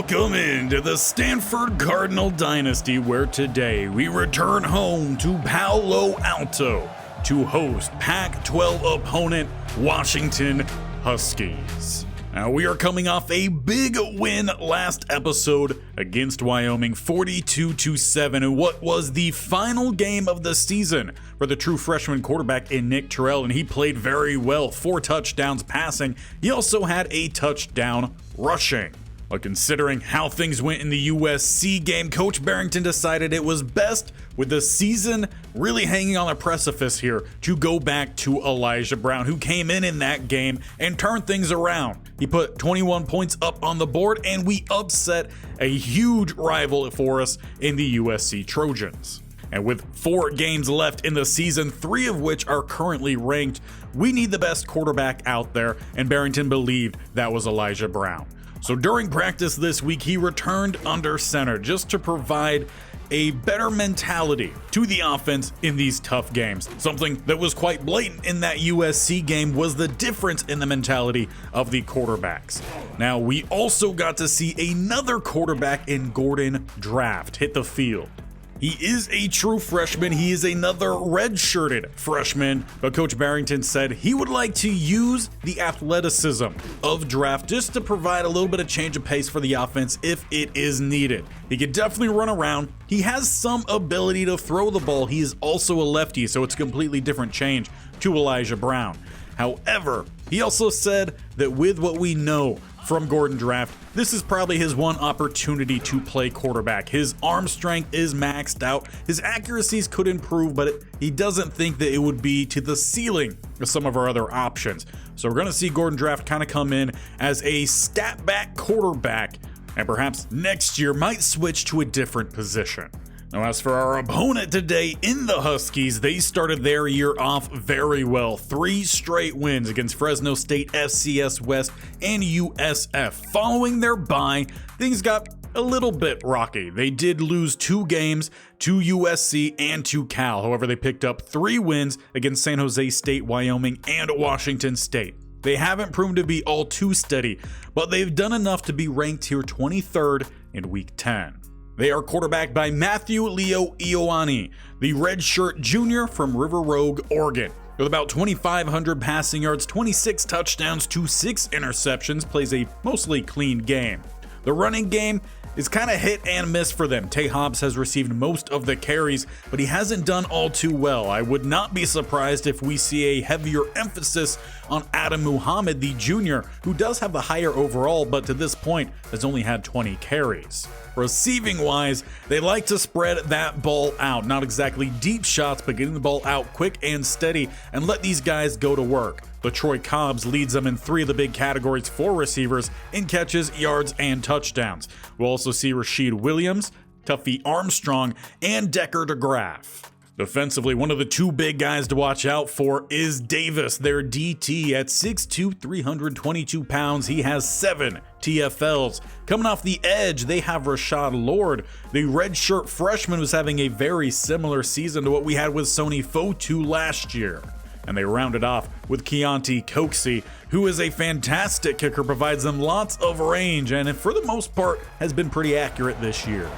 Welcome into the Stanford Cardinal Dynasty, where today we return home to Palo Alto to host Pac-12 opponent Washington Huskies. Now, we are coming off a big win last episode against Wyoming, 42-7, in what was the final game of the season for the true freshman quarterback in Nick Terrell, and he played very well. 4 touchdowns passing. He also had a touchdown rushing. But considering how things went in the USC game, Coach Barrington decided it was best, with the season really hanging on a precipice here, to go back to Elijah Brown, who came in that game and turned things around. He put 21 points up on the board, and we upset a huge rival for us in the USC Trojans. And with 4 games left in the season, 3 of which are currently ranked, we need the best quarterback out there, and Barrington believed that was Elijah Brown. So during practice this week, he returned under center just to provide a better mentality to the offense in these tough games. Something that was quite blatant in that USC game was the difference in the mentality of the quarterbacks. Now, we also got to see another quarterback in Gordon Draft hit the field. He is a true freshman. He is another redshirted freshman, but Coach Barrington said he would like to use the athleticism of Draft just to provide a little bit of change of pace for the offense if it is needed. He can definitely run around. He has some ability to throw the ball. He is also a lefty, so it's a completely different change to Elijah Brown. However, he also said that with what we know from Gordon Draft, this is probably his one opportunity to play quarterback. His arm strength is maxed out. His accuracies could improve, but he doesn't think that it would be to the ceiling of some of our other options. So we're going to see Gordon Draft kind of come in as a scat back quarterback, and perhaps next year might switch to a different position. Now, as for our opponent today in the Huskies, they started their year off very well. 3 straight wins against Fresno State, FCS West, and USF. Following their bye, things got a little bit rocky. They did lose 2 games to USC and to Cal. However, they picked up 3 wins against San Jose State, Wyoming, and Washington State. They haven't proven to be all too steady, but they've done enough to be ranked here 23rd in Week 10. They are quarterbacked by Matthew Leo Ioane, the redshirt junior from River Rogue, Oregon. With about 2,500 passing yards, 26 touchdowns to 6 interceptions, plays a mostly clean game. The running game is kind of hit and miss for them. Tay Hobbs has received most of the carries, but he hasn't done all too well. I would not be surprised if we see a heavier emphasis on Adam Muhammad, the junior, who does have the higher overall, but to this point has only had 20 carries. Receiving wise, they like to spread that ball out. Not exactly deep shots, but getting the ball out quick and steady and let these guys go to work. LaTroy Cobbs leads them in 3 of the big categories for receivers in catches, yards, and touchdowns. We'll also see Rashid Williams, Tuffy Armstrong, and Decker DeGraff. Defensively, one of the 2 big guys to watch out for is Davis, their DT. At 6'2", 322 pounds, he has 7 TFLs. Coming off the edge, they have Rashad Lord, the redshirt freshman who's having a very similar season to what we had with Sony Fotu last year. And they rounded off with Keontae Coxie, who is a fantastic kicker, provides them lots of range, and for the most part has been pretty accurate this year.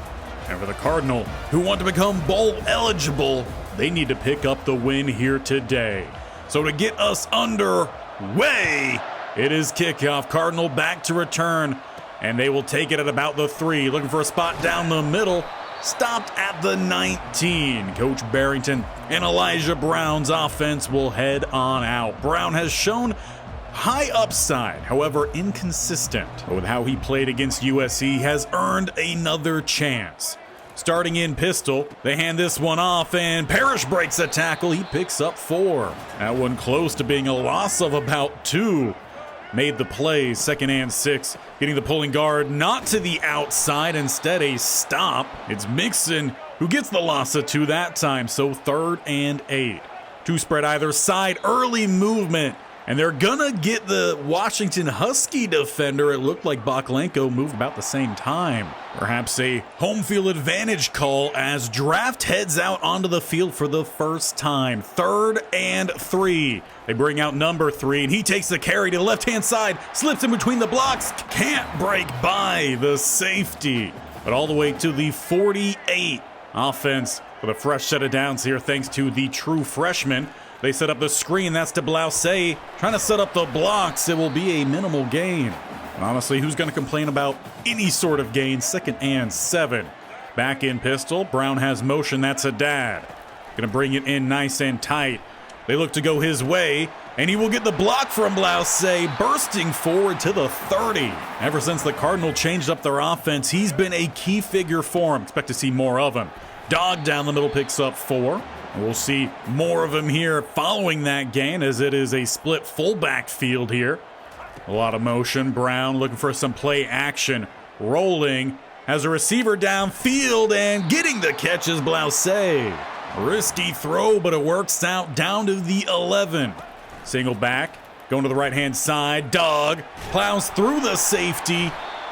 And for the Cardinal, who want to become bowl eligible, they need to pick up the win here today. So to get us underway, it is kickoff. Cardinal back to return, and they will take it at about the 3, looking for a spot down the middle. Stopped at the 19. Coach Barrington and Elijah Brown's offense will head on out. Brown has shown high upside, however inconsistent. But with how he played against USC, he has earned another chance. Starting in pistol, they hand this one off, and Parrish breaks a tackle. He picks up 4. That one close to being a loss of about 2. Made the play, 2nd and 6, getting the pulling guard not to the outside, instead a stop. It's Mixon who gets the loss of 2 that time, so 3rd and 8. 2 spread either side, early movement And they're gonna get the Washington Husky defender. It looked like Baklenko moved about the same time. Perhaps a home field advantage call as Draft heads out onto the field for the first time. 3rd and 3. They bring out number 3, and he takes the carry to the left-hand side, slips in between the blocks, can't break by the safety. But all the way to the 48. Offense with a fresh set of downs here thanks to the true freshman. They set up the screen. That's to Blouse. Trying to set up the blocks. It will be a minimal gain. And honestly, who's going to complain about any sort of gain? 2nd and 7. Back in pistol. Brown has motion. That's Haddad. Going to bring it in nice and tight. They look to go his way, and he will get the block from Blouse, bursting forward to the 30. Ever since the Cardinal changed up their offense, he's been a key figure for him. Expect to see more of him. Dog down the middle picks up 4. We'll see more of him here following that gain, as it is a split fullback field here. A lot of motion. Brown looking for some play action. Rolling. Has a receiver downfield, and getting the catch is Blouse. Risky throw, but it works out down to the 11. Single back. Going to the right-hand side. Dog plows through the safety,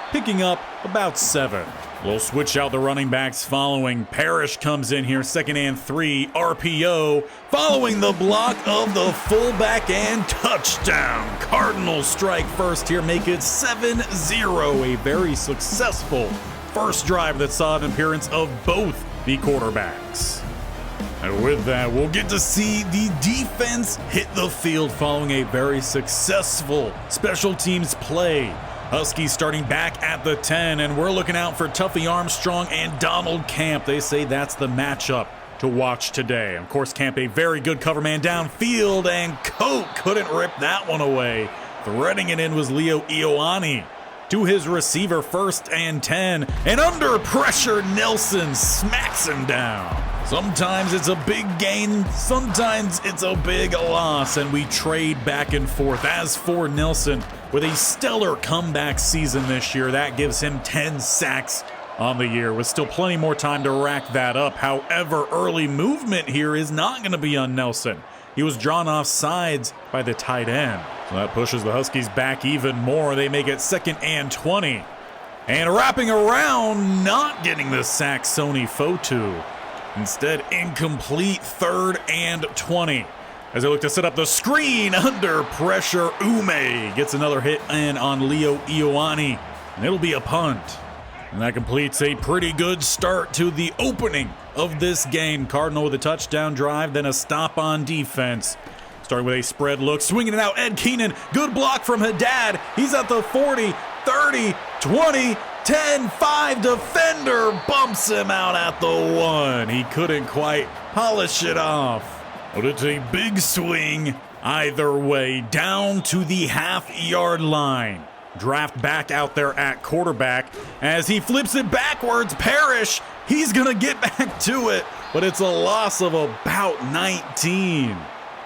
picking up about 7. We'll switch out the running backs following. Parrish comes in here, 2nd and 3, RPO, following the block of the fullback, and touchdown. Cardinals strike first here, make it 7-0. A very successful first drive that saw an appearance of both the quarterbacks. And with that, we'll get to see the defense hit the field following a very successful special teams play. Huskies starting back at the 10, and we're looking out for Tuffy Armstrong and Donald Camp. They say that's the matchup to watch today. Of course, Camp a very good cover man downfield, and Coke couldn't rip that one away. Threading it in was Leo Ioane. To his receiver, 1st and 10, and under pressure, Nelson smacks him down. Sometimes it's a big gain, sometimes it's a big loss, and we trade back and forth. As for Nelson, with a stellar comeback season this year, that gives him 10 sacks on the year, with still plenty more time to rack that up. However, early movement here is not going to be on Nelson. He was drawn off sides by the tight end. So that pushes the Huskies back even more. They make it 2nd and 20. And wrapping around, not getting the sack, Sony Fotu. Instead, incomplete, 3rd and 20. As they look to set up the screen, under pressure, Ume gets another hit in on Leo Ioane, and it'll be a punt. And that completes a pretty good start to the opening of this game. Cardinal with a touchdown drive, then a stop on defense. Starting with a spread look, swinging it out, Ed Keenan, good block from Haddad. He's at the 40, 30, 20, 10, 5, defender bumps him out at the 1. He couldn't quite polish it off. But it's a big swing either way, down to the half-yard line. Draft back out there at quarterback as he flips it backwards. Parrish, he's going to get back to it, but it's a loss of about 19.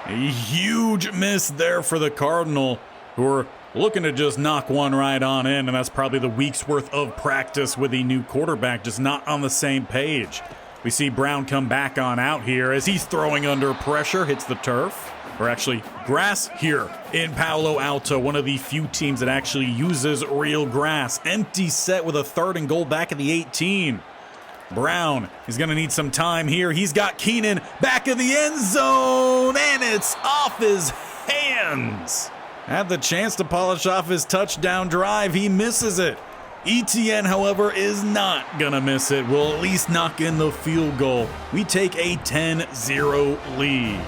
A huge miss there for the Cardinal, who are looking to just knock one right on in, and that's probably the week's worth of practice with the new quarterback, just not on the same page. We see Brown come back on out here as he's throwing under pressure, hits the turf, or actually grass here in Palo Alto, one of the few teams that actually uses real grass. Empty set with a 3rd and goal back at the 18. Brown is going to need some time here. He's got Keenan back in the end zone, and it's off his hands. Had the chance to polish off his touchdown drive. He misses it. Etienne, however, is not going to miss it. Will at least knock in the field goal. We take a 10-0 lead.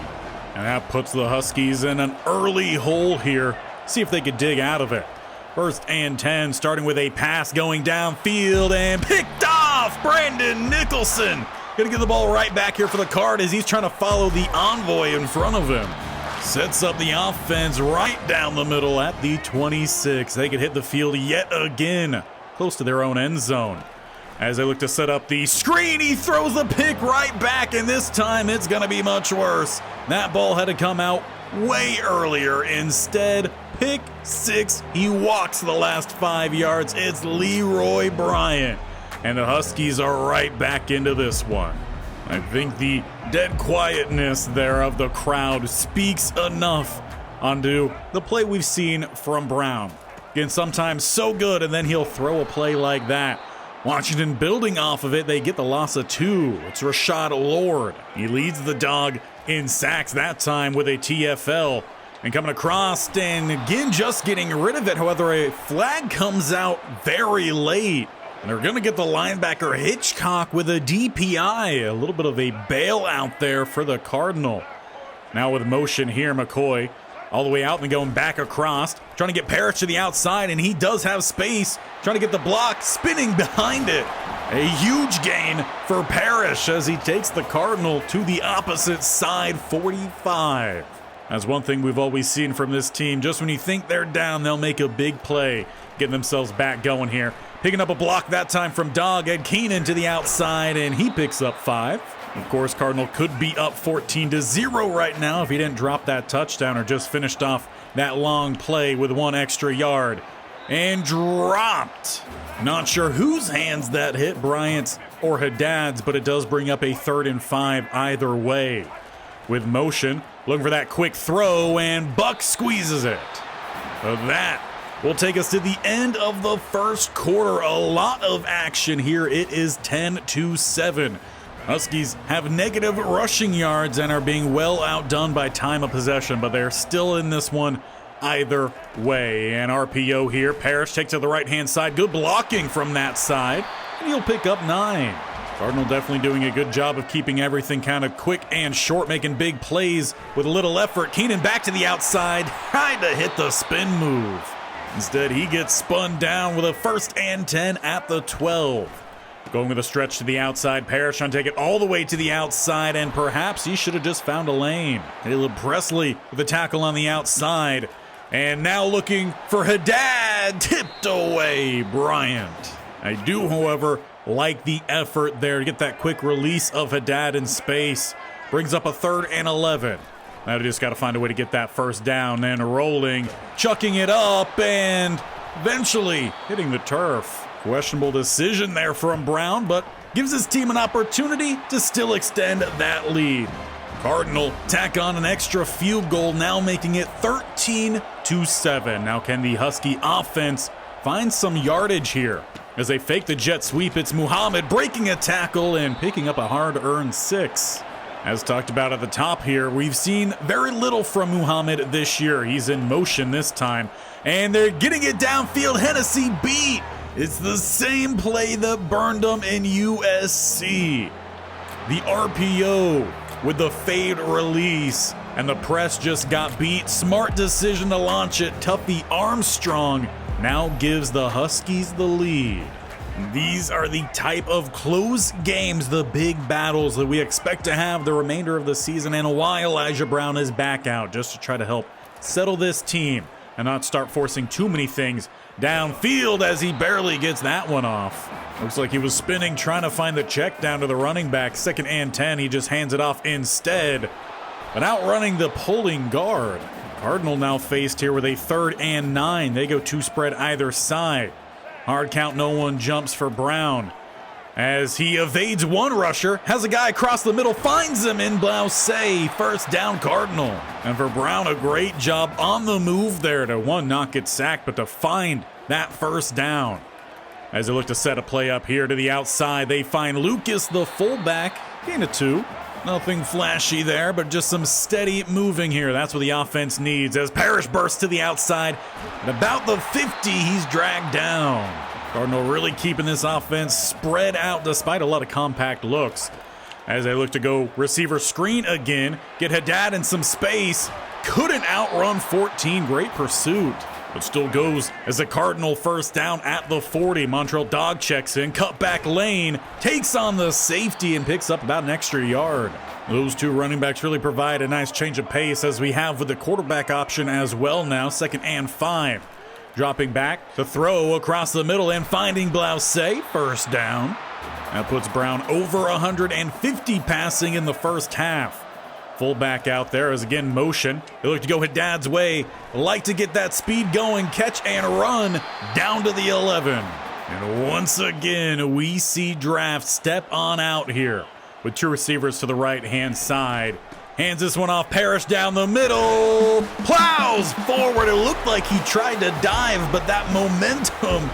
And that puts the Huskies in an early hole here. See if they could dig out of it. 1st and 10, starting with a pass going downfield and picked off. Brandon Nicholson gonna get the ball right back here for the Card as he's trying to follow the envoy in front of him. Sets up the offense right down the middle at the 26. They could hit the field yet again, close to their own end zone. As they look to set up the screen, he throws the pick right back, and this time it's gonna be much worse. That ball had to come out way earlier. Instead, pick 6. He walks the last 5 yards. It's Leroy Bryant. And the Huskies are right back into this one. I think the dead quietness there of the crowd speaks enough onto the play we've seen from Brown. Again, sometimes so good, and then he'll throw a play like that. Washington building off of it, they get the loss of 2. It's Rashad Lord. He leads the dog in sacks that time with a TFL. And coming across, and again just getting rid of it. However, a flag comes out very late. And they're going to get the linebacker Hitchcock with a DPI. A little bit of a bailout there for the Cardinal. Now with motion here, McCoy all the way out and going back across. Trying to get Parrish to the outside, and he does have space. Trying to get the block, spinning behind it. A huge gain for Parrish as he takes the Cardinal to the opposite side, 45. That's one thing we've always seen from this team. Just when you think they're down, they'll make a big play, getting themselves back going here. Picking up a block that time from Dog Ed Keenan to the outside, and he picks up 5. Of course, Cardinal could be up 14-0 right now if he didn't drop that touchdown or just finished off that long play with 1 extra yard. And dropped. Not sure whose hands that hit, Bryant's or Haddad's, but it does bring up a 3rd and 5 either way. With motion, looking for that quick throw, and Buck squeezes it. So that will take us to the end of the first quarter. A lot of action here. It is 10-7. Huskies have negative rushing yards and are being well outdone by time of possession, but they're still in this one either way. And RPO here. Parrish takes to the right-hand side. Good blocking from that side, and he'll pick up 9. Cardinal definitely doing a good job of keeping everything kind of quick and short, making big plays with a little effort. Keenan back to the outside, trying to hit the spin move. Instead, he gets spun down with a 1st and 10 at the 12. Going with a stretch to the outside, Parrish trying to take it all the way to the outside, and perhaps he should have just found a lane. Caleb Presley with a tackle on the outside, and now looking for Haddad, tipped away Bryant. I do, however, like the effort there to get that quick release of Haddad in space. Brings up a 3rd and 11. Now they just got to find a way to get that 1st down, and rolling, chucking it up, and eventually hitting the turf. Questionable decision there from Brown, but gives his team an opportunity to still extend that lead. Cardinal tack on an extra field goal, now making it 13-7. Now can the Husky offense find some yardage here? As they fake the jet sweep, it's Muhammad breaking a tackle and picking up a hard-earned 6. As talked about at the top here, we've seen very little from Muhammad this year. He's in motion this time, and they're getting it downfield. Hennessy beat. It's the same play that burned them in USC. The RPO with the fade release, and the press just got beat. Smart decision to launch it. Tuffy Armstrong now gives the Huskies the lead. These are the type of close games, the big battles that we expect to have the remainder of the season, and why Elijah Brown is back out, just to try to help settle this team and not start forcing too many things downfield as he barely gets that one off. Looks like he was spinning, trying to find the check down to the running back. 2nd and 10, he just hands it off instead, but outrunning the pulling guard. Cardinal now faced here with a 3rd and 9. They go 2 spread either side. Hard count, no one jumps for Brown. As he evades one rusher, has a guy across the middle, finds him in Blouse. 1st down Cardinal. And for Brown, a great job on the move there to not get sacked, but to find that 1st down. As they look to set a play up here to the outside, they find Lucas, the fullback, gain of 2. Nothing flashy there, but just some steady moving here. That's what the offense needs. As Parrish bursts to the outside, at about the 50, he's dragged down. Cardinal really keeping this offense spread out despite a lot of compact looks. As they look to go receiver screen again, get Haddad in some space. Couldn't outrun 14. Great pursuit, but still goes as a Cardinal 1st down at the 40. Montreal Dog checks in, cut back lane, takes on the safety and picks up about an extra yard. Those 2 running backs really provide a nice change of pace, as we have with the quarterback option as well now. 2nd and 5. Dropping back to throw across the middle and finding Blouse. 1st down. That puts Brown over 150 passing in the 1st half. Fullback out there as again motion. They look to go Haddad's way. Like to get that speed going. Catch and run down to the 11. And once again, we see Draft step on out here with 2 receivers to the right-hand side. Hands this one off. Parrish down the middle. Plows forward. It looked like he tried to dive, but that momentum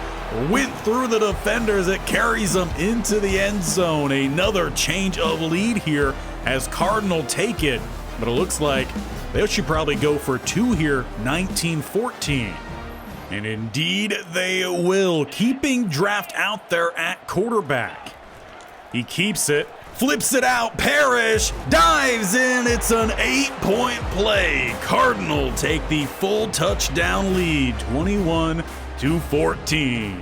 went through the defenders. It carries them into the end zone. Another change of lead here as Cardinal take it, but it looks like they should probably go for two here, 19-14. And indeed they will, keeping Draft out there at quarterback. He keeps it, flips it out, Parrish dives in. It's an 8-point play. Cardinal take the full touchdown lead, 21-14.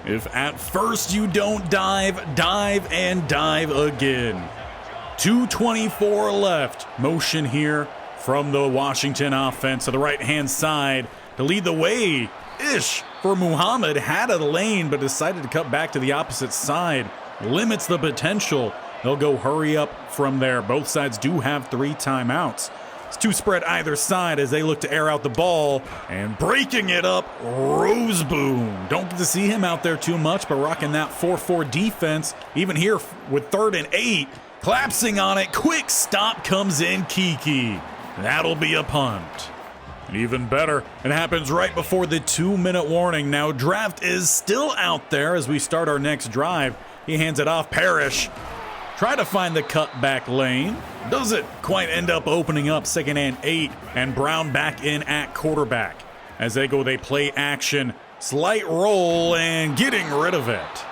If at first you don't dive, dive and dive again. 2:24 left. Motion here from the Washington offense to the right-hand side to lead the way. Ish for Muhammad, had a lane but decided to cut back to the opposite side. Limits the potential. They'll go hurry up from there. Both sides do have 3 timeouts. It's 2 spread either side as they look to air out the ball. And breaking it up, Roseboom. Don't get to see him out there too much, but rocking that 4-4 defense. Even here with 3rd and 8. Collapsing on it, quick stop comes in Kiki. That'll be a punt. And even better, it happens right before the 2-minute warning. Now Draft is still out there as we start our next drive. He hands it off. Parrish try to find the cutback lane. Doesn't quite end up opening up. 2nd and 8, and Brown back in at quarterback. As they go, they play action. Slight roll and getting rid of it.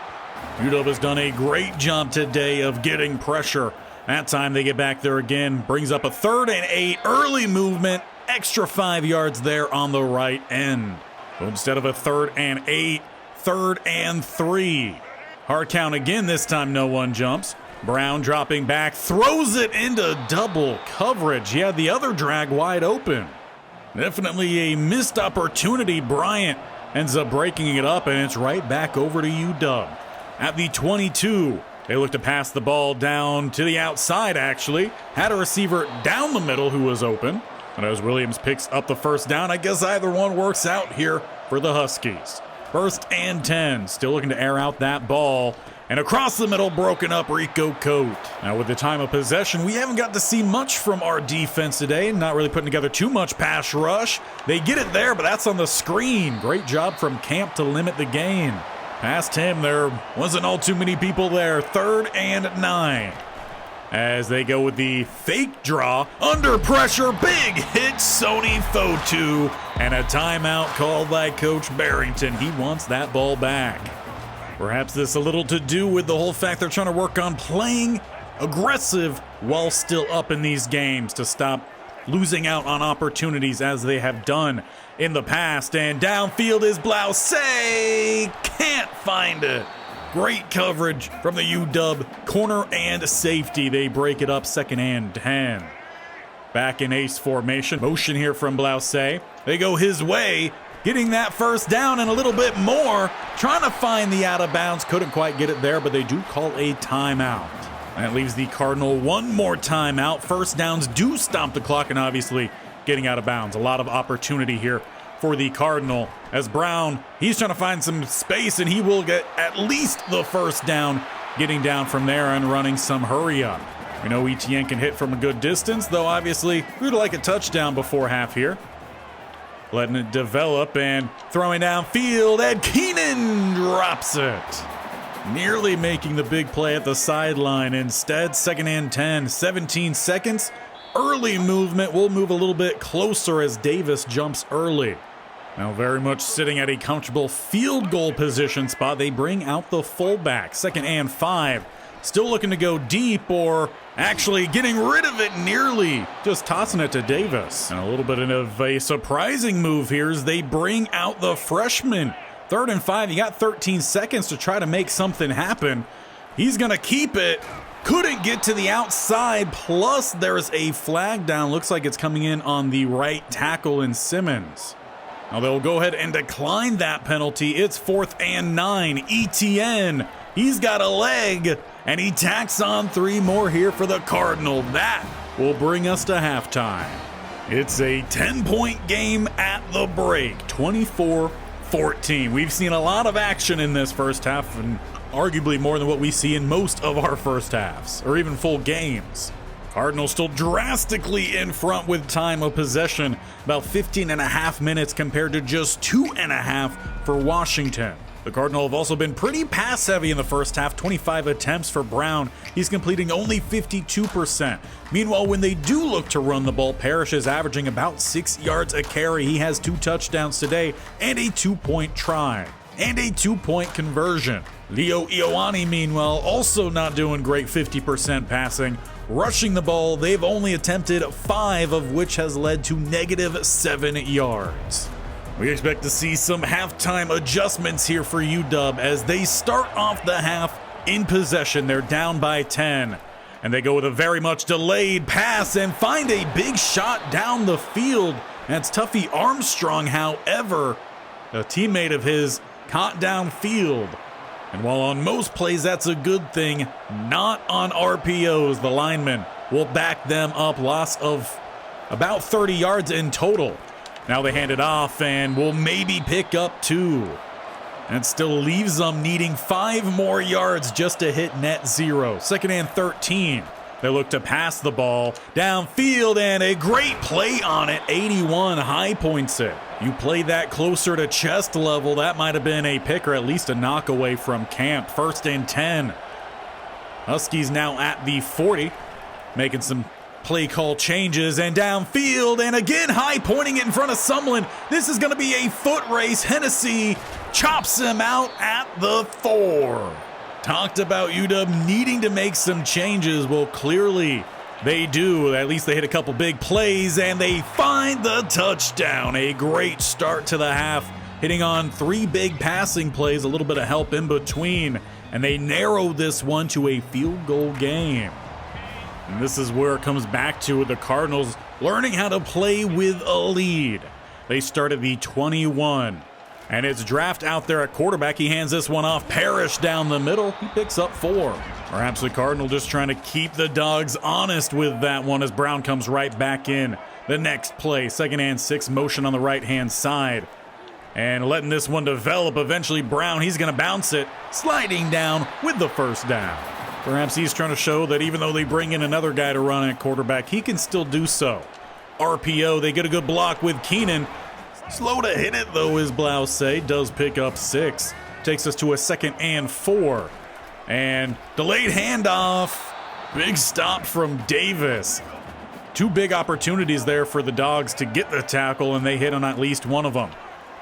UW has done a great job today of getting pressure. That time they get back there again. Brings up a 3rd and 8. Early movement. Extra 5 yards there on the right end. So instead of a 3rd and 8, 3rd and 3. Hard count again. This time no one jumps. Brown dropping back. Throws it into double coverage. He had the other drag wide open. Definitely a missed opportunity. Bryant ends up breaking it up, and it's right back over to UW. At the 22, they look to pass the ball down to the outside, actually. Had a receiver down the middle who was open. And as Williams picks up the first down, I guess either one works out here for the Huskies. 1st and 10, still looking to air out that ball. And across the middle, broken up, Rico Cote. Now with the time of possession, we haven't got to see much from our defense today. Not really putting together too much pass rush. They get it there, but that's on the screen. Great job from Camp to limit the gain. Past him, there wasn't all too many people there. 3rd and 9. As they go with the fake draw. Under pressure, big hit, Sony Fotu. And a timeout called by Coach Barrington. He wants that ball back. Perhaps this a little to do with the whole fact they're trying to work on playing aggressive while still up in these games to stop losing out on opportunities as they have done in the past. And downfield is Blouse. Can't find it. Great coverage from the UW corner and safety. They break it up. 2nd and 10. Back in ace formation. Motion here from Blouse. They go his way. Getting that first down and a little bit more. Trying to find the out of bounds. Couldn't quite get it there, but they do call a timeout. That leaves the Cardinal one more timeout. First downs do stop the clock, and obviously getting out of bounds. A lot of opportunity here for the Cardinal. As Brown, he's trying to find some space, and he will get at least the first down. Getting down from there and running some hurry up. We know ETN can hit from a good distance, though obviously we'd like a touchdown before half here. Letting it develop and throwing downfield, and Keenan drops it. Nearly making the big play at the sideline. Instead, 2nd and 10, 17 seconds. Early movement. We'll move a little bit closer as Davis jumps early. Now very much sitting at a comfortable field goal position spot. They bring out the fullback. 2nd and 5. Still looking to go deep, or actually getting rid of it nearly. Just tossing it to Davis. And a little bit of a surprising move here as they bring out the freshman. 3rd and 5. You got 13 seconds to try to make something happen. He's going to keep it. Couldn't get to the outside. Plus, there's a flag down. Looks like it's coming in on the right tackle in Simmons. Now they'll go ahead and decline that penalty. It's 4th and 9. ETN. He's got a leg, and he tacks on 3 more here for the Cardinal. That will bring us to halftime. It's a 10-point game at the break, 24-14. We've seen a lot of action in this first half, and arguably more than what we see in most of our first halves, or even full games. Cardinals still drastically in front with time of possession, about 15.5 minutes compared to just 2.5 for Washington. The Cardinals have also been pretty pass heavy in the first half, 25 attempts for Brown. He's completing only 52%. Meanwhile, when they do look to run the ball, Parrish is averaging about 6 yards a carry. He has 2 touchdowns today and a 2-point try and a 2-point conversion. Leo Ioane, meanwhile, also not doing great, 50% passing. Rushing the ball, they've only attempted 5, of which has led to -7 yards. We expect to see some halftime adjustments here for UW as they start off the half in possession. They're down by 10, and they go with a very much delayed pass and find a big shot down the field. That's Tuffy Armstrong, however, a teammate of his, caught downfield. And while on most plays that's a good thing, not on RPOs. The linemen will back them up, loss of about 30 yards in total. Now they hand it off and will maybe pick up 2. That still leaves them needing 5 more yards just to hit net 0. 2nd and 13. They look to pass the ball downfield, and a great play on it. 81 high points it. You play that closer to chest level, that might have been a pick or at least a knockaway from Camp. 1st and 10. Huskies now at the 40, making some play call changes and downfield, and again high pointing it in front of Sumlin. This is going to be a foot race. Hennessy chops him out at the 4. Talked about UW needing to make some changes. Well, clearly they do. At least they hit a couple big plays and they find the touchdown. A great start to the half, hitting on 3 big passing plays, a little bit of help in between, and they narrow this one to a field goal game. And this is where it comes back to the Cardinals learning how to play with a lead. They start at the 21. And it's Draft out there at quarterback. He hands this one off. Parrish down the middle. He picks up 4. Perhaps the Cardinal just trying to keep the Dogs honest with that one as Brown comes right back in. The next play, 2nd and 6, motion on the right-hand side. And letting this one develop. Eventually Brown, he's going to bounce it, sliding down with the 1st down. Perhaps he's trying to show that even though they bring in another guy to run at quarterback, he can still do so. RPO, they get a good block with Keenan. Slow to hit it, though, is Blouse. Does pick up 6. Takes us to a 2nd and 4. And delayed handoff. Big stop from Davis. 2 big opportunities there for the Dogs to get the tackle, and they hit on at least one of them.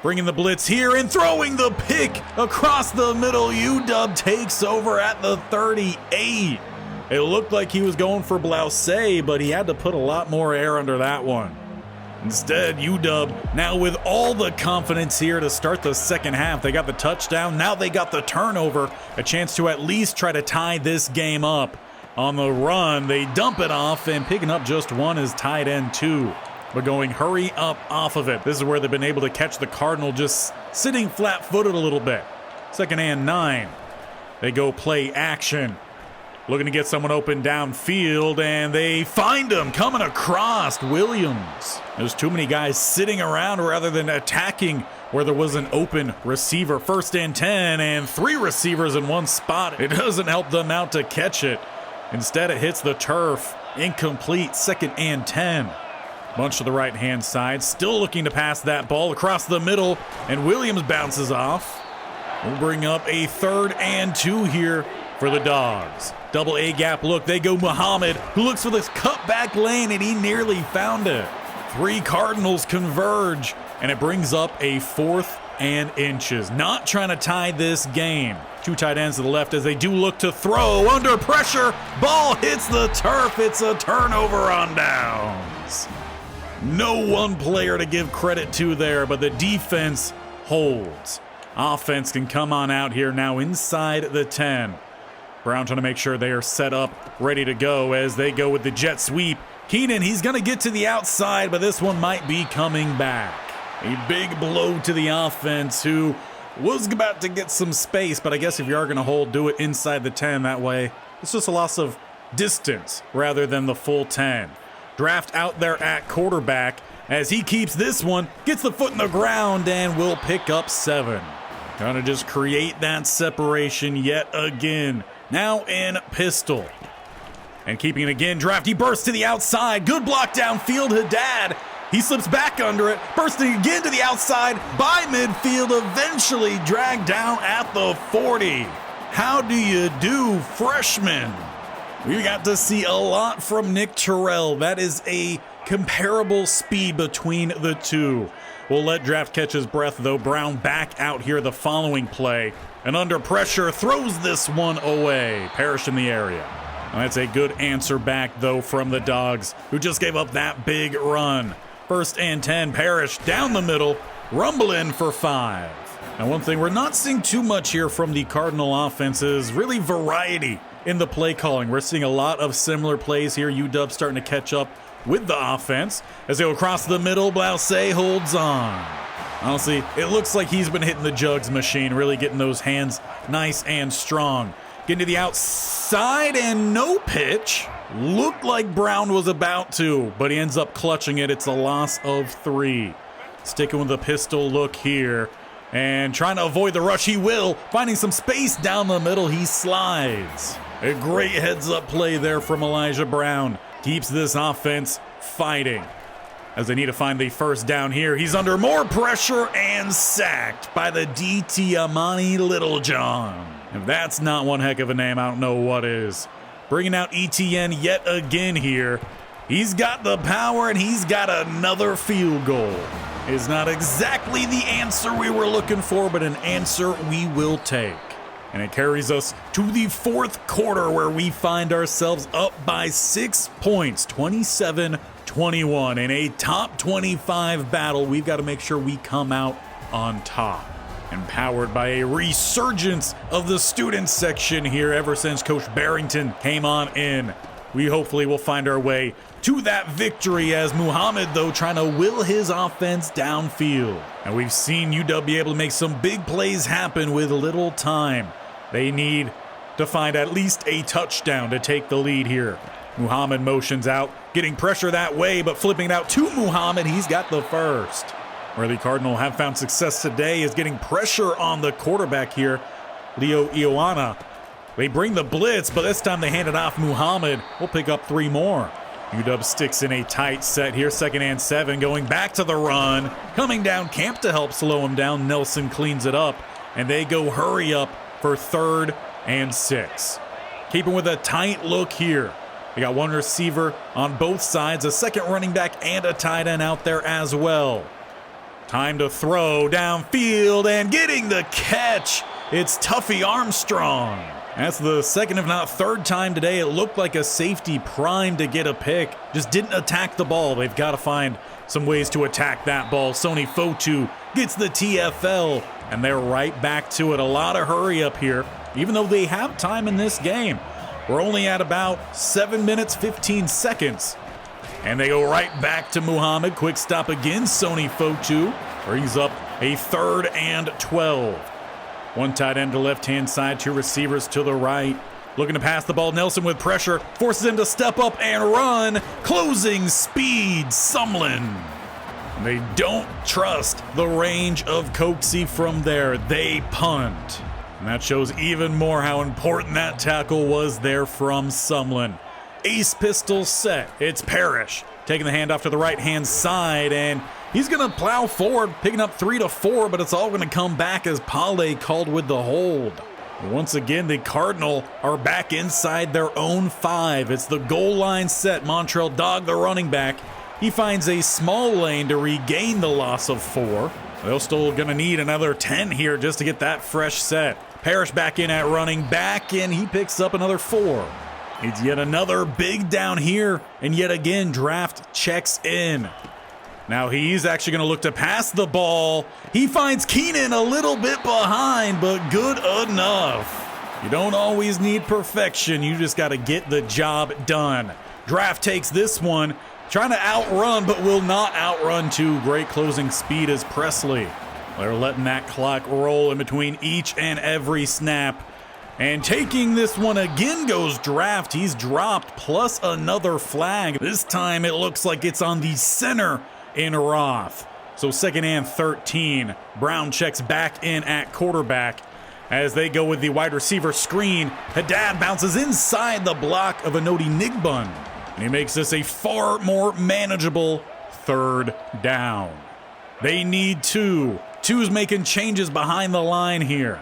Bringing the blitz here and throwing the pick across the middle. UW takes over at the 38. It looked like he was going for Blouse, but he had to put a lot more air under that one. Instead, UW now with all the confidence here to start the second half. They got the touchdown, now they got the turnover, a chance to at least try to tie this game up. On the run, they dump it off, and picking up just 1 is tight end 2. But going hurry up off of it. This is where they've been able to catch the Cardinal just sitting flat-footed a little bit. 2nd and 9. They go play action. Looking to get someone open downfield, and they find him coming across. Williams. There's too many guys sitting around rather than attacking where there was an open receiver. 1st and 10, and 3 receivers in one spot. It doesn't help them out to catch it. Instead, it hits the turf. Incomplete. 2nd and 10. Bunch to the right-hand side. Still looking to pass that ball across the middle, and Williams bounces off. We'll bring up a 3rd and 2 here for the Dogs. Double A gap look. They go Muhammad, who looks for this cutback lane, and he nearly found it. 3 Cardinals converge, and it brings up a 4th and inches. Not trying to tie this game. 2 tight ends to the left as they do look to throw. Under pressure. Ball hits the turf. It's a turnover on downs. No one player to give credit to there, but the defense holds. Offense can come on out here now inside the 10. Brown trying to make sure they are set up, ready to go as they go with the jet sweep. Keenan, he's going to get to the outside, but this one might be coming back. A big blow to the offense, who was about to get some space, but I guess if you are going to hold, do it inside the 10. That way, it's just a loss of distance rather than the full 10. Draft out there at quarterback as he keeps this one, gets the foot in the ground, and will pick up 7. Trying to just create that separation yet again. Now in pistol. And keeping it again, Draft, he bursts to the outside. Good block downfield, Haddad. He slips back under it, bursting again to the outside by midfield, eventually dragged down at the 40. How do you do, freshman? We got to see a lot from Nick Terrell. That is a comparable speed between the two. We'll let Draft catch his breath, though. Brown back out here the following play. And under pressure, throws this one away. Parrish in the area. And that's a good answer back, though, from the Dogs, who just gave up that big run. 1st and 10, Parrish down the middle, rumble in for 5. Now, one thing we're not seeing too much here from the Cardinal offense is really variety in the play calling. We're seeing a lot of similar plays here. UW starting to catch up with the offense as they go across the middle. Blouse holds on. Honestly, it looks like he's been hitting the jugs machine, really getting those hands nice and strong. Getting to the outside and no pitch. Looked like Brown was about to, but he ends up clutching it. It's a loss of 3. Sticking with the pistol look here and trying to avoid the rush. He will. Finding some space down the middle. He slides. A great heads-up play there from Elijah Brown. Keeps this offense fighting as they need to find the first down here. He's under more pressure and sacked by the DT Amani Littlejohn. If that's not one heck of a name, I don't know what is. Bringing out ETN yet again here. He's got the power and he's got another field goal. It's not exactly the answer we were looking for, but an answer we will take. And it carries us to the 4th quarter where we find ourselves up by 6 points, 27-21. In a top 25 battle, we've got to make sure we come out on top. Empowered by a resurgence of the student section here ever since Coach Barrington came on in. We hopefully will find our way to that victory as Muhammad, though, trying to will his offense downfield. And we've seen UW be able to make some big plays happen with little time. They need to find at least a touchdown to take the lead here. Muhammad motions out, getting pressure that way, but flipping it out to Muhammad. He's got the first. Where the Cardinal have found success today is getting pressure on the quarterback here, Leo Ioana. They bring the blitz, but this time they hand it off. Muhammad will pick up 3 more. UW sticks in a tight set here, 2nd and 7, going back to the run. Coming down Camp to help slow him down. Nelson cleans it up, and they go hurry up for 3rd and 6. Keeping with a tight look here. They got one receiver on both sides, a second running back and a tight end out there as well. Time to throw downfield and getting the catch. It's Tuffy Armstrong. That's the 2nd, if not 3rd time today. It looked like a safety primed to get a pick. Just didn't attack the ball. They've got to find some ways to attack that ball. Sony Fotu gets the TFL, and they're right back to it. A lot of hurry up here, even though they have time in this game. We're only at about 7 minutes, 15 seconds. And they go right back to Muhammad. Quick stop again. Sony Fotu brings up a 3rd and 12. One tight end to left-hand side, 2 receivers to the right. Looking to pass the ball. Nelson with pressure. Forces him to step up and run. Closing speed. Sumlin. They don't trust the range of Coxie from there. They punt. And that shows even more how important that tackle was there from Sumlin. Ace pistol set. It's Parrish taking the handoff to the right-hand side, and he's going to plow forward, picking up 3 to 4, but it's all going to come back as Pale called with the hold. Once again, the Cardinal are back inside their own 5. It's the goal line set. Montrell Dog, the running back, he finds a small lane to regain the loss of 4. They're still going to need another 10 here just to get that fresh set. Parrish back in at running back, and he picks up another 4. It's yet another big down here, and yet again, Draft checks in. Now he's actually going to look to pass the ball. He finds Keenan a little bit behind, but good enough. You don't always need perfection. You just got to get the job done. Draft takes this one, trying to outrun, but will not outrun to great closing speed as Presley. They're letting that clock roll in between each and every snap. And taking this one again goes Draft. He's dropped, plus another flag. This time it looks like it's on the center in Roth. So 2nd and 13. Brown checks back in at quarterback. as they go with the wide receiver screen. Haddad bounces inside the block of Anodi Nigbun, and he makes this a far more manageable 3rd down. They need two. Two's making changes behind the line here,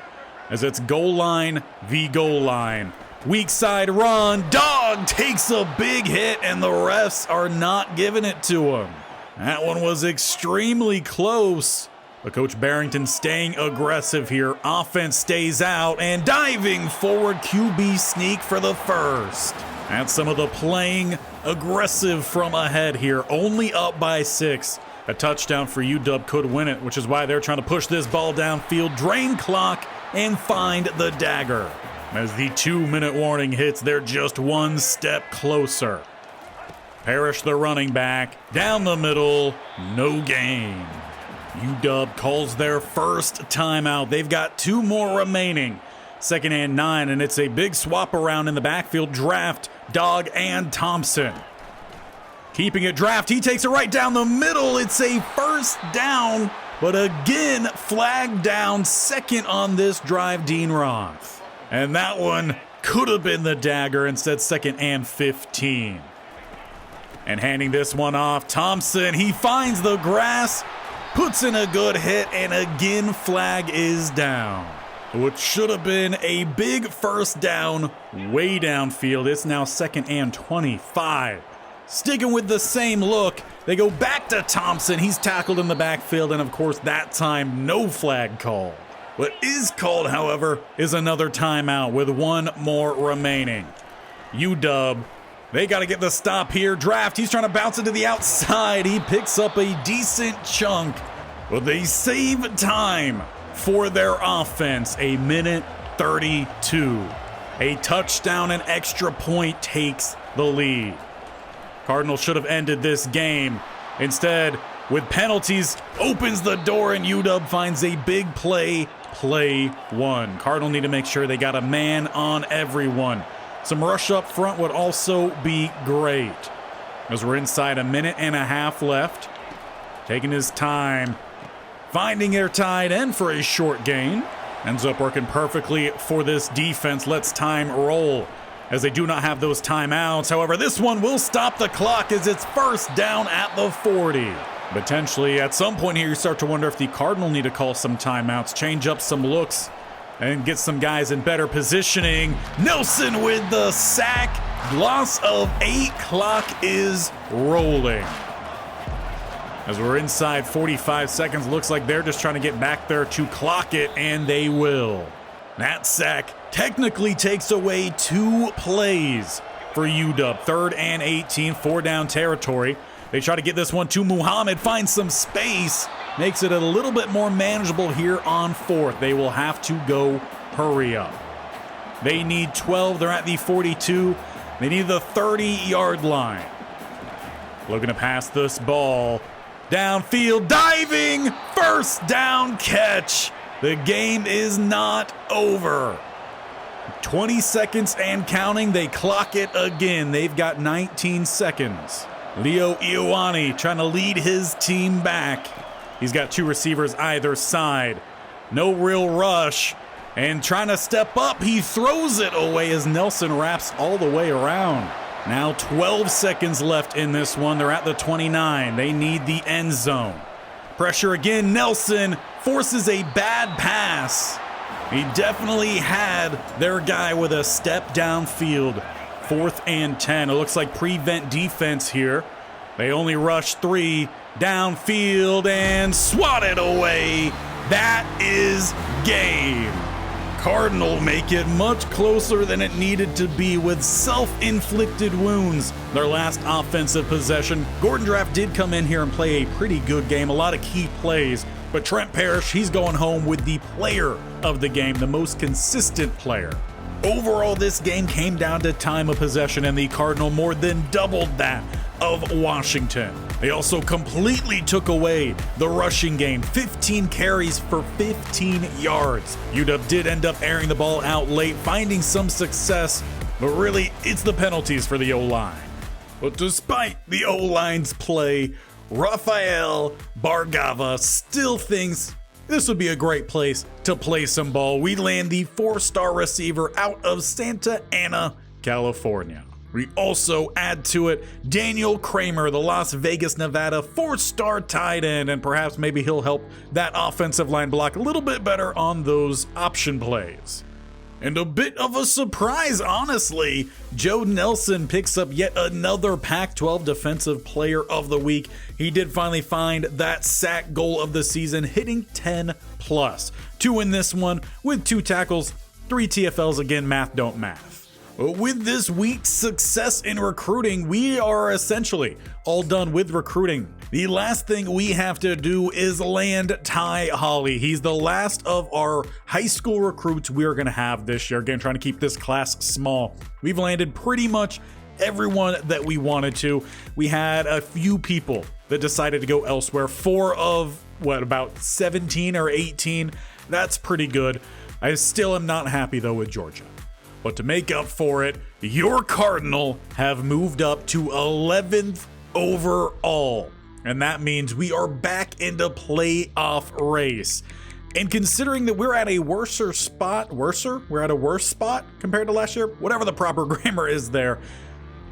as it's goal line v goal line. Weak side run. Dog takes a big hit, and the refs are not giving it to him. That one was extremely close. But Coach Barrington staying aggressive here. Offense stays out, and diving forward QB sneak for the first. That's some of the playing aggressive from ahead here. Only up by 6. A touchdown for UW could win it, which is why they're trying to push this ball downfield, drain clock, and find the dagger. As the 2-minute warning hits, they're just one step closer. Parrish, the running back, down the middle, no gain. UW calls their first timeout. They've got 2 more remaining. 2nd and 9, and it's a big swap around in the backfield. Draft, Dog, and Thompson. Keeping it Draft, he takes it right down the middle. It's a 1st down, but again, flagged down. 2nd on this drive, Dean Roth. And that one could have been the dagger, instead 2nd and 15. And handing this one off, Thompson, he finds the grass, puts in a good hit, and again, flag is down. Which should have been a big 1st down, way downfield. It's now 2nd and 25. Sticking with the same look, they go back to Thompson. He's tackled in the backfield, and of course, that time, no flag call. What is called, however, is another timeout with 1 more remaining. UW, they got to get the stop here. Draft, he's trying to bounce it to the outside. He picks up a decent chunk, but they save time for their offense. 1:32. A touchdown and extra point takes the lead. Cardinals should have ended this game. Instead, with penalties, opens the door, and UW finds a big play 1. Cardinal need to make sure they got a man on everyone. Some rush up front would also be great. As we're inside 1.5 minutes left. Taking his time, finding their tight end for a short gain. Ends up working perfectly for this defense. Lets time roll, as they do not have those timeouts. However, this one will stop the clock as it's 1st down at the 40. Potentially, at some point here, you start to wonder if the Cardinal need to call some timeouts, change up some looks, and get some guys in better positioning. Nelson with the sack. Loss of 8. Clock is rolling. As we're inside 45 seconds, looks like they're just trying to get back there to clock it, and they will. That sack technically takes away 2 plays for UW. 3rd and 18, 4-down territory. They try to get this one to Muhammad, finds some space, makes it a little bit more manageable here on 4th. They will have to go hurry up. They need 12. They're at the 42. They need the 30-yard line. Looking to pass this ball downfield, diving, 1st down catch. The game is not over. 20 seconds and counting. They clock it again. They've got 19 seconds. Leo Ioane trying to lead his team back. He's got 2 receivers either side. No real rush. And trying to step up, he throws it away as Nelson wraps all the way around. Now 12 seconds left in this one. They're at the 29. They need the end zone. Pressure again. Nelson forces a bad pass. He definitely had their guy with a step downfield. 4th and 10. It looks like prevent defense here. They only rush 3 downfield and swat it away. That is game. Cardinal make it much closer than it needed to be with self-inflicted wounds. Their last offensive possession. Gordon Draft did come in here and play a pretty good game. A lot of key plays. But Trent Parrish, he's going home with the player of the game, the most consistent player. Overall, this game came down to time of possession, and the Cardinal more than doubled that of Washington. They also completely took away the rushing game, 15 carries for 15 yards. UW did end up airing the ball out late, finding some success, but really, it's the penalties for the O-line. But despite the O-line's play, Rafael Bargava still thinks This would be a great place to play some ball. We land the 4-star receiver out of Santa Ana, California. We also add to it Daniel Kramer, the Las Vegas, Nevada 4-star tight end, and perhaps maybe he'll help that offensive line block a little bit better on those option plays. And a bit of a surprise, honestly, Joe Nelson picks up yet another Pac-12 Defensive Player of the Week. He did finally find that sack goal of the season, hitting 10 plus. 2 in this one with 2 tackles, 3 TFLs. Again, math don't math. With this week's success in recruiting, we are essentially all done with recruiting. The last thing we have to do is land Ty Holly. He's the last of our high school recruits we're going to have this year. Again, trying to keep this class small. We've landed pretty much everyone that we wanted to. We had a few people that decided to go elsewhere. 4 of, about 17 or 18? That's pretty good. I still am not happy, though, with Georgia. But to make up for it, your Cardinal have moved up to 11th overall. And that means we are back into playoff race. And considering that we're at a worse spot compared to last year, whatever the proper grammar is there,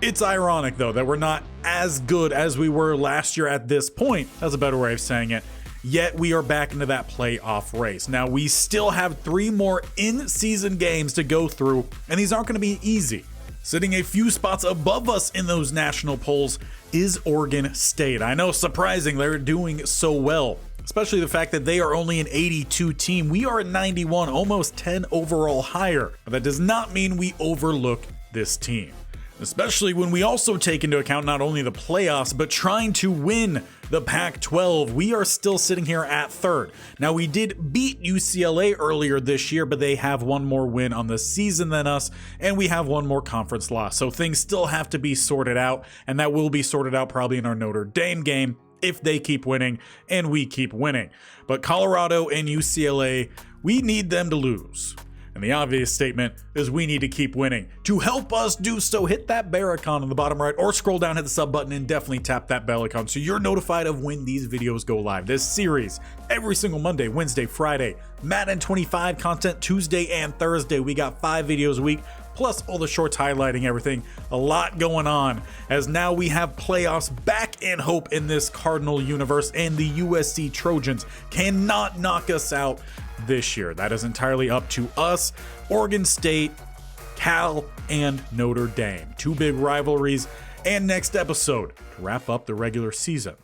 it's ironic, though, that we're not as good as we were last year at this point. That's a better way of saying it. Yet we are back into that playoff race. Now, we still have 3 more in-season games to go through, and these aren't going to be easy. Sitting a few spots above us in those national polls is Oregon State. I know, surprising, they're doing so well, especially the fact that they are only an 82 team. We are at 91, almost 10 overall higher. But that does not mean we overlook this team, especially when we also take into account not only the playoffs, but trying to win the Pac-12. We are still sitting here at 3rd. Now, we did beat UCLA earlier this year, but they have 1 more win on the season than us, and we have 1 more conference loss. So things still have to be sorted out, and that will be sorted out probably in our Notre Dame game if they keep winning and we keep winning. But Colorado and UCLA, we need them to lose. And the obvious statement is we need to keep winning. To help us do so, hit that bell icon on the bottom right or scroll down, hit the sub button, and definitely tap that bell icon so you're notified of when these videos go live. This series, every single Monday, Wednesday, Friday, Madden 25 content Tuesday and Thursday. We got 5 videos a week, plus all the shorts highlighting everything. A lot going on, as now we have playoffs back in hope in this Cardinal universe, and the USC Trojans cannot knock us out this year. That is entirely up to us, Oregon State, Cal, and Notre Dame. 2 big rivalries, and next episode to wrap up the regular season.